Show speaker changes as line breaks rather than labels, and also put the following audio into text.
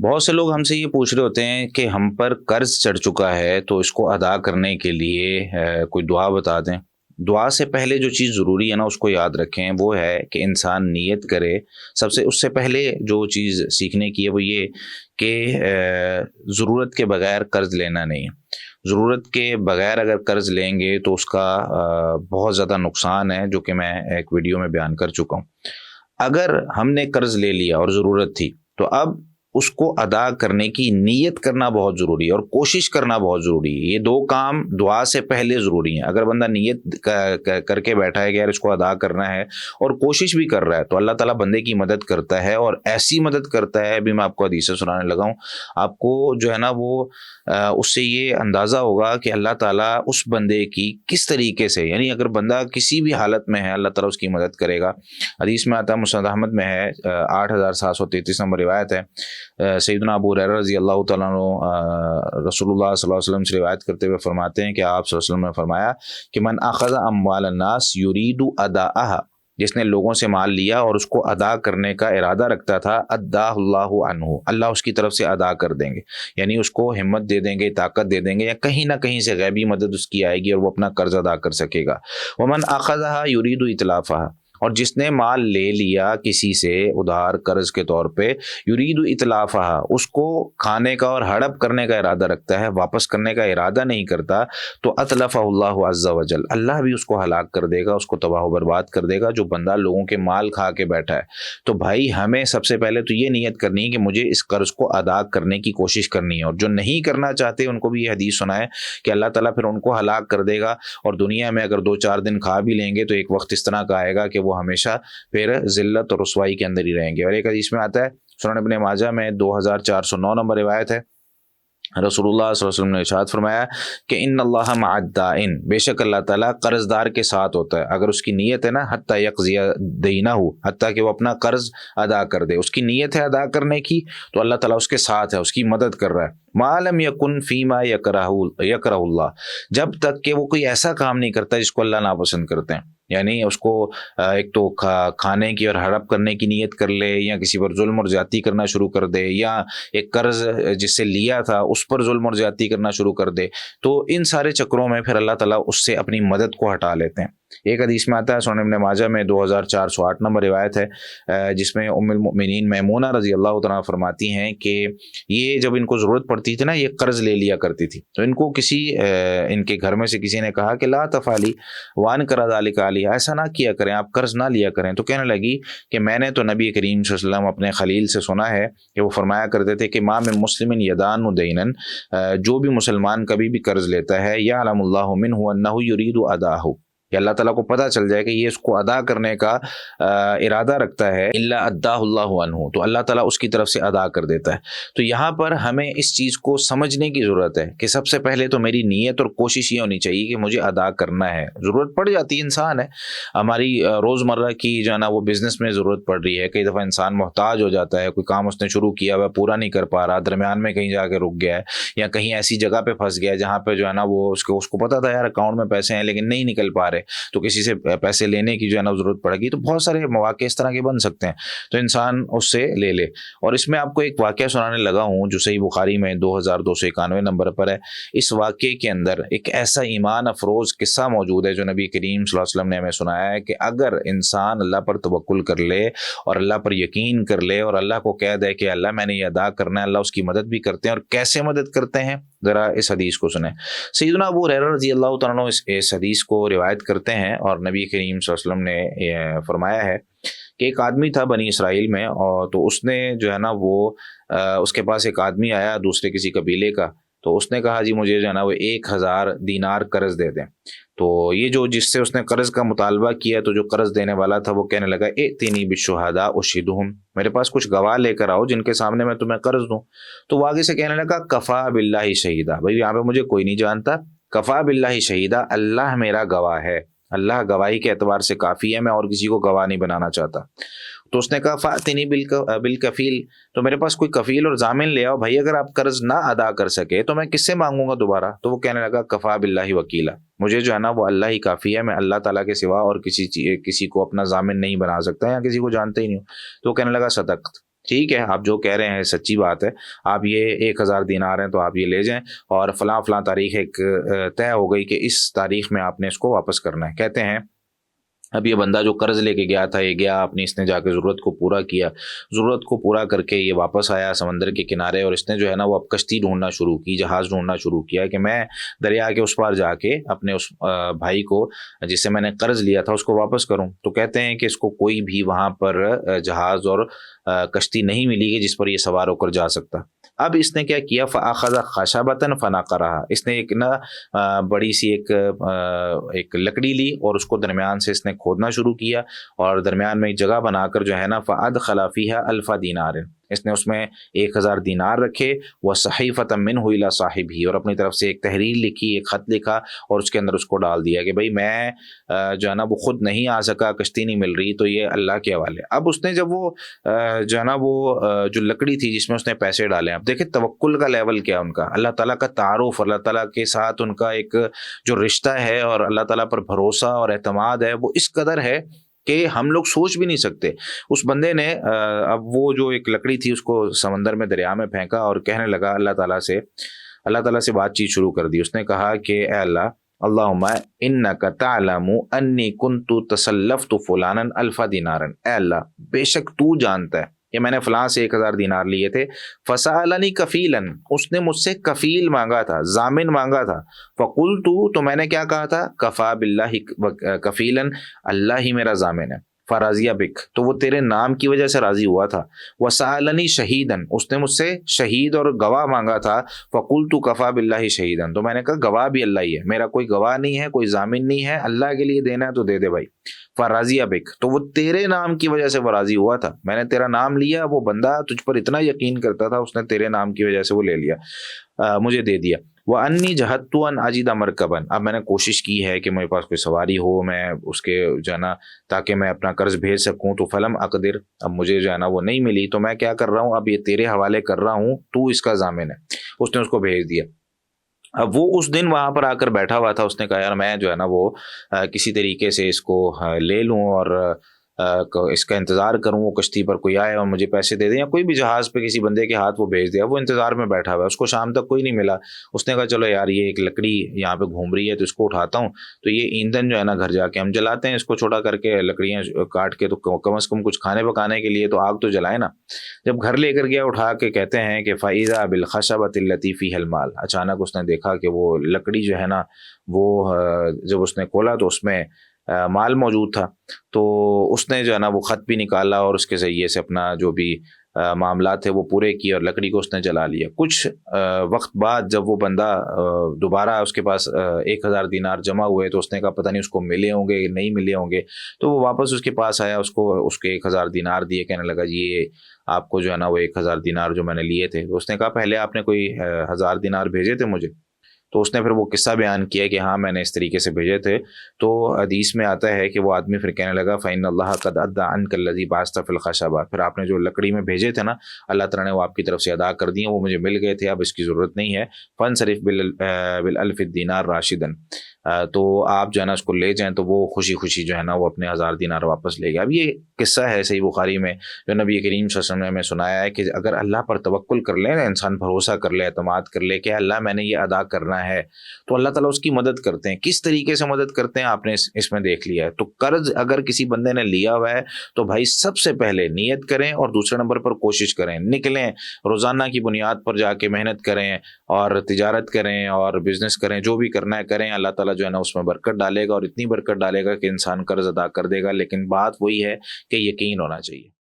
بہت سے لوگ ہم سے یہ پوچھ رہے ہوتے ہیں کہ ہم پر قرض چڑھ چکا ہے تو اس کو ادا کرنے کے لیے کوئی دعا بتا دیں۔ دعا سے پہلے جو چیز ضروری ہے نا اس کو یاد رکھیں، وہ ہے کہ انسان نیت کرے۔ اس سے پہلے جو چیز سیکھنے کی ہے وہ یہ کہ ضرورت کے بغیر قرض لینا نہیں ہے۔ ضرورت کے بغیر اگر قرض لیں گے تو اس کا بہت زیادہ نقصان ہے، جو کہ میں ایک ویڈیو میں بیان کر چکا ہوں۔ اگر ہم نے قرض لے لیا اور ضرورت تھی تو اب اس کو ادا کرنے کی نیت کرنا بہت ضروری ہے اور کوشش کرنا بہت ضروری ہے۔ یہ دو کام دعا سے پہلے ضروری ہیں۔ اگر بندہ نیت کر کے بیٹھا ہے کہ یار اس کو ادا کرنا ہے اور کوشش بھی کر رہا ہے تو اللہ تعالیٰ بندے کی مدد کرتا ہے، اور ایسی مدد کرتا ہے۔ ابھی میں آپ کو حدیثیں سنانے لگا ہوں، آپ کو جو ہے نا وہ اس سے یہ اندازہ ہوگا کہ اللہ تعالیٰ اس بندے کی کس طریقے سے، یعنی اگر بندہ کسی بھی حالت میں ہے اللہ تعالیٰ اس کی مدد کرے گا۔ حدیث میں آتا ہے، مسند احمد میں ہے، 8733 نمبر روایت ہے۔ سیدنا ابو ہریرہ رضی اللہ تعالیٰ عنہ رسول اللہ صلی اللہ علیہ وسلم سے روایت کرتے ہوئے فرماتے ہیں کہ آپ صلی اللہ علیہ وسلم نے فرمایا کہ من اخذ اموال الناس یرید اداءها، جس نے لوگوں سے مال لیا اور اس کو ادا کرنے کا ارادہ رکھتا تھا، اداہ اللہ عنہ، اللہ اس کی طرف سے ادا کر دیں گے، یعنی اس کو ہمت دے دیں گے، طاقت دے دیں گے، یا کہیں نہ کہیں سے غیبی مدد اس کی آئے گی اور وہ اپنا قرض ادا کر سکے گا۔ ومن اخذها یرید اتلافها، اور جس نے مال لے لیا کسی سے ادھار قرض کے طور پہ، یرید اتلافها، اس کو کھانے کا اور ہڑپ کرنے کا ارادہ رکھتا ہے، واپس کرنے کا ارادہ نہیں کرتا، تو اتلفہ اللہ عز وجل، اللہ بھی اس کو ہلاک کر دے گا، اس کو تباہ و برباد کر دے گا، جو بندہ لوگوں کے مال کھا کے بیٹھا ہے۔ تو بھائی ہمیں سب سے پہلے تو یہ نیت کرنی ہے کہ مجھے اس قرض کو ادا کرنے کی کوشش کرنی ہے، اور جو نہیں کرنا چاہتے ان کو بھی یہ حدیث سنائے کہ اللہ تعالیٰ پھر ان کو ہلاک کر دے گا، اور دنیا میں اگر 2-4 دن کھا بھی لیں گے تو ایک وقت اس طرح کا آئے گا کہ وہ ہمیشہ پھر ذلت اور رسوائی کے اندر ہی رہیں گے۔ اور ایک حدیث میں آتا ہے، سنن ابن ماجہ میں 2409 نمبر روایت ہے، رسول اللہ صلی اللہ علیہ وسلم نے ارشاد فرمایا کہ ان اللہ مع الدائن، بے شک اللہ تعالیٰ قرض دار کے ساتھ ہوتا ہے۔ اگر اس کی نیت ہے نا حتی یقضی دینہ، حتیٰ کہ وہ اپنا قرض ادا کر دے، اس کی نیت ہے ادا کرنے کی، تو اللہ تعالیٰ اس کے ساتھ ہے، اس کی مدد کر رہا ہے۔ ما لم یکن فیما یکرہ اللہ، جب تک کہ وہ کوئی ایسا کام نہیں کرتا جس کو اللہ ناپسند کرتے ہیں، یعنی اس کو ایک تو کھانے کی اور ہڑپ کرنے کی نیت کر لے، یا کسی پر ظلم اور زیادتی کرنا شروع کر دے، یا ایک قرض جس سے لیا تھا اس پر ظلم اور زیادتی کرنا شروع کر دے، تو ان سارے چکروں میں پھر اللہ تعالیٰ اس سے اپنی مدد کو ہٹا لیتے ہیں۔ ایک حدیث میں آتا ہے، سنن ابن ماجہ میں 2408 نمبر روایت ہے، جس میں ام المؤمنین میمونہ رضی اللہ تعالیٰ فرماتی ہیں کہ یہ جب ان کو ضرورت پڑتی تھی نا، یہ قرض لے لیا کرتی تھی، تو ان کو ان کے گھر میں سے کسی نے کہا کہ لا تفعلی وان کرا ذالک علی، ایسا نہ کیا کریں، آپ قرض نہ لیا کریں۔ تو کہنے لگی کہ میں نے تو نبی کریم صلی اللہ علیہ وسلم اپنے خلیل سے سنا ہے کہ وہ فرمایا کرتے تھے کہ ما من مسلم یدان دینا، جو بھی مسلمان کبھی بھی قرض لیتا ہے، یعلم اللہ منہ انہ یرید اداہ، کہ اللہ تعالیٰ کو پتہ چل جائے کہ یہ اس کو ادا کرنے کا ارادہ رکھتا ہے، الا اداہ اللہ عنہ، تو اللہ تعالیٰ اس کی طرف سے ادا کر دیتا ہے۔ تو یہاں پر ہمیں اس چیز کو سمجھنے کی ضرورت ہے کہ سب سے پہلے تو میری نیت اور کوشش یہ ہونی چاہیے کہ مجھے ادا کرنا ہے۔ ضرورت پڑ جاتی ہے، انسان ہے، ہماری روزمرہ کی جو ہے نا وہ بزنس میں ضرورت پڑ رہی ہے، کئی دفعہ انسان محتاج ہو جاتا ہے، کوئی کام اس نے شروع کیا ہوا پورا نہیں کر پا رہا، درمیان میں کہیں جا کے رک گیا ہے، یا کہیں ایسی جگہ پہ پھنس گیا ہے جہاں پہ جو ہے نا وہ اس کو پتا تھا یار اکاؤنٹ میں پیسے ہیں لیکن نہیں نکل پا رہے، تو کسی سے پیسے لینے کی جو ہے نا ضرورت پڑے گی۔ تو بہت سارے مواقع اس طرح کے بن سکتے ہیں، تو انسان اس سے لے لے۔ اور اس میں آپ کو ایک واقعہ سنانے لگا ہوں جو صحیح بخاری میں 2291 نمبر پر ہے۔ اس واقعے کے اندر ایک ایسا ایمان افروز قصہ موجود ہے جو نبی کریم صلی اللہ علیہ وسلم نے ہمیں سنایا ہے کہ اگر انسان اللہ پر توکل کر لے اور اللہ پر یقین کر لے اور اللہ کو کہہ دے کہ اللہ میں نے یہ ادا کرنا ہے، اللہ اس کی مدد بھی کرتے ہیں۔ اور کیسے مدد کرتے ہیں، ذرا اس حدیث کو سنیں۔ سیدنا ابو ہریرہ رضی اللہ تعالیٰ عنہ اس حدیث کو روایت کرتے ہیں، اور نبی کریم صلی اللہ علیہ وسلم نے فرمایا ہے کہ ایک آدمی تھا بنی اسرائیل میں، اور تو اس نے جو ہے نا وہ اس کے پاس ایک آدمی آیا دوسرے کسی قبیلے کا، تو اس نے کہا جی مجھے جو ہے نا وہ 1000 دینار قرض دے دیں۔ تو یہ جو جس سے اس نے قرض کا مطالبہ کیا، تو جو قرض دینے والا تھا وہ کہنے لگا ائتنی بالشہداء اشہدہم، میرے پاس کچھ گواہ لے کر آؤ جن کے سامنے میں تمہیں قرض دوں۔ تو وہ آگے سے کہنے لگا کفا باللہ شہیدا، بھائی یہاں پہ مجھے کوئی نہیں جانتا، کفا باللہ شہیدا، اللہ میرا گواہ ہے، اللہ گواہی کے اعتبار سے کافی ہے، میں اور کسی کو گواہ نہیں بنانا چاہتا۔ تو اس نے کہا فاتنی بالکفیل، تو میرے پاس کوئی کفیل اور ضامن لے آؤ، بھائی اگر آپ قرض نہ ادا کر سکے تو میں کس سے مانگوں گا دوبارہ؟ تو وہ کہنے لگا کفا باللہ وکیلا، مجھے جو ہے نا وہ اللہ ہی کافی ہے، میں اللہ تعالیٰ کے سوا اور کسی کو اپنا ضامن نہیں بنا سکتا یا کسی کو جانتے ہی نہیں ہوں۔ تو وہ کہنے لگا صدقت، ٹھیک ہے آپ جو کہہ رہے ہیں سچی بات ہے، آپ یہ 1000 دینار ہیں تو آپ یہ لے جائیں، اور فلاں فلاں تاریخ ایک طے ہو گئی کہ اس تاریخ میں آپ نے اس کو واپس کرنا ہے۔ کہتے ہیں اب یہ بندہ جو قرض لے کے گیا تھا، یہ گیا اپنی، اس نے جا کے ضرورت کو پورا کیا، ضرورت کو پورا کر کے یہ واپس آیا سمندر کے کنارے، اور اس نے جو ہے نا وہ اب کشتی ڈھونڈنا شروع کی، جہاز ڈھونڈنا شروع کیا کہ میں دریا کے اس پار جا کے اپنے اس بھائی کو جس سے میں نے قرض لیا تھا اس کو واپس کروں۔ تو کہتے ہیں کہ اس کو کوئی بھی وہاں پر جہاز اور کشتی نہیں ملی کہ جس پر یہ سوار ہو کر جا سکتا۔ اب اس نے کیا کیا، فَأَخَذَ خَشَبَةً فَنَقَرَهَا، اس نے ایک نا بڑی سی ایک لکڑی لی اور اس کو درمیان سے اس نے کھودنا شروع کیا، اور درمیان میں ایک جگہ بنا کر جو ہے نا فَأَدْخَلَ فِيهَا أَلْفَ دِينَارٍ، اس نے اس میں 1000 دینار رکھے، وَصَحِيفَةً مِّنْهُ إِلَىٰ صَاحِبِهِ، اور اپنی طرف سے ایک تحریر لکھی، ایک خط لکھا، اور اس کے اندر اس کو ڈال دیا کہ بھائی میں جو ہے نا وہ خود نہیں آ سکا، کشتی نہیں مل رہی، تو یہ اللہ کے حوالے۔ اب اس نے جب وہ جو ہے نا وہ جو لکڑی تھی جس میں اس نے پیسے ڈالے، اب دیکھیں توکل کا لیول کیا ان کا، اللہ تعالیٰ کا تعارف، اللہ تعالیٰ کے ساتھ ان کا ایک جو رشتہ ہے اور اللہ تعالیٰ پر بھروسہ اور اعتماد ہے وہ اس قدر ہے کہ ہم لوگ سوچ بھی نہیں سکتے۔ اس بندے نے اب وہ جو ایک لکڑی تھی اس کو سمندر میں، دریا میں پھینکا، اور کہنے لگا اللہ تعالیٰ سے بات چیت شروع کر دی۔ اس نے کہا کہ اے اللہ، اللہم انک تعلم انی کنت تسلفت فلانا الف دینارا، اے اللہ بے شک تو جانتا ہے کہ میں نے فلاں سے 1000 دینار لیے تھے، فسألنی کفیلا، اس نے مجھ سے کفیل مانگا تھا، ضامن مانگا تھا، فقلت، تو میں نے کیا کہا تھا، کفا باللہ کفیلا، اللہ ہی میرا ضامن ہے، فرضیہ بک، تو وہ تیرے نام کی وجہ سے راضی ہوا تھا، وسألنی شہیدا، اس نے مجھ سے شہید اور گواہ مانگا تھا، فقلت کفا باللہ شہیدا، تو میں نے کہا گواہ بھی اللہ ہی ہے، میرا کوئی گواہ نہیں ہے، کوئی ضامن نہیں ہے، اللہ کے لیے دینا ہے تو دے دے بھائی، فراضیہ بک، تو وہ تیرے نام کی وجہ سے وہ راضی ہوا تھا، میں نے تیرا نام لیا، وہ بندہ تجھ پر اتنا یقین کرتا تھا، اس نے تیرے نام کی وجہ سے وہ لے لیا، مجھے دے دیا۔ وَأَنِّي جَهَدتُّ أَنْ أَجِدَ مَرْكَبًا، اب میں نے کوشش کی ہے کہ میرے پاس کوئی سواری ہو، میں اس کے جو ہے نا تاکہ میں اپنا قرض بھیج سکوں، تو فلم اقدر، اب مجھے جو ہے نا وہ نہیں ملی، تو میں کیا کر رہا ہوں، اب یہ تیرے حوالے کر رہا ہوں، تو اس کا ضامن ہے۔ اس نے اس کو بھیج دیا۔ اب وہ اس دن وہاں پر آ کر بیٹھا ہوا تھا، اس نے کہا یار میں جو ہے نا وہ کسی طریقے سے اس کو لے لوں اور اس کا انتظار کروں، وہ کشتی پر کوئی آئے اور مجھے پیسے دے دیں، یا کوئی بھی جہاز پہ کسی بندے کے ہاتھ وہ بھیج دیا، وہ انتظار میں بیٹھا ہوا ہے، اس کو شام تک کوئی نہیں ملا۔ اس نے کہا چلو یار یہ ایک لکڑی یہاں پہ گھوم رہی ہے تو اس کو اٹھاتا ہوں، تو یہ ایندھن جو ہے نا گھر جا کے ہم جلاتے ہیں، اس کو چھوٹا کر کے لکڑیاں کاٹ کے، تو کم از کم کچھ کھانے پکانے کے لیے تو آگ تو جلائے نا۔ جب گھر لے کر گیا اٹھا کے، کہتے ہیں کہ فَإِذَا بِالْخَشَبَةِ الَّتِي فِيهَا الْمَالُ، اچانک اس نے دیکھا کہ وہ لکڑی جو ہے نا وہ جب اس نے کھولا تو اس میں مال موجود تھا، تو اس نے جو ہے نا وہ خط بھی نکالا اور اس کے ذریعے سے اپنا جو بھی معاملات تھے وہ پورے کیے، اور لکڑی کو اس نے جلا لیا۔ کچھ وقت بعد جب وہ بندہ دوبارہ اس کے پاس 1000 دینار جمع ہوئے، تو اس نے کہا پتہ نہیں اس کو ملے ہوں گے نہیں ملے ہوں گے، تو وہ واپس اس کے پاس آیا، اس کو اس کے 1000 دینار دیے، کہنے لگا جی یہ آپ کو جو ہے نا وہ 1000 دینار جو میں نے لیے تھے۔ تو اس نے کہا پہلے آپ نے کوئی 1000 دینار بھیجے تھے مجھے؟ تو اس نے پھر وہ قصہ بیان کیا کہ ہاں میں نے اس طریقے سے بھیجے تھے۔ تو حدیث میں آتا ہے کہ وہ آدمی پھر کہنے لگا فَإِنَّ اللَّهَ قَدْ أَدَّىٰ عَنْكَ الَّذِي بَعَثْتَ فِي الْخَشَبَةِ، پھر آپ نے جو لکڑی میں بھیجے تھے نا، اللہ تعالیٰ نے وہ آپ کی طرف سے ادا کر دیے، وہ مجھے مل گئے تھے، اب اس کی ضرورت نہیں ہے۔ فَانْصَرِفْ بِالْأَلْفِ الدِّينَارِ رَاشِدًا، تو آپ جو ہے نا اس کو لے جائیں، تو وہ خوشی خوشی جو ہے نا وہ اپنے 1000 دینار واپس لے گیا۔ اب یہ قصہ ہے صحیح بخاری میں جو نبی کریم صلی اللہ علیہ وسلم نے ہمیں سنایا ہے کہ اگر اللہ پر توکل کر لے نا انسان، بھروسہ کر لے، اعتماد کر لے کہ اللہ میں نے یہ ادا کرنا ہے، تو اللہ تعالیٰ اس کی مدد کرتے ہیں۔ کس طریقے سے مدد کرتے ہیں آپ نے اس میں دیکھ لیا ہے۔ تو قرض اگر کسی بندے نے لیا ہوا ہے تو بھائی سب سے پہلے نیت کریں، اور دوسرے نمبر پر کوشش کریں، نکلیں روزانہ کی بنیاد پر جا کے محنت کریں اور تجارت کریں اور بزنس کریں، جو بھی کرنا ہے کریں، اللہ تعالیٰ جو ہے نا اس میں برکت ڈالے گا، اور اتنی برکت ڈالے گا کہ انسان قرض ادا کر دے گا۔ لیکن بات وہی ہے کہ یقین ہونا چاہیے۔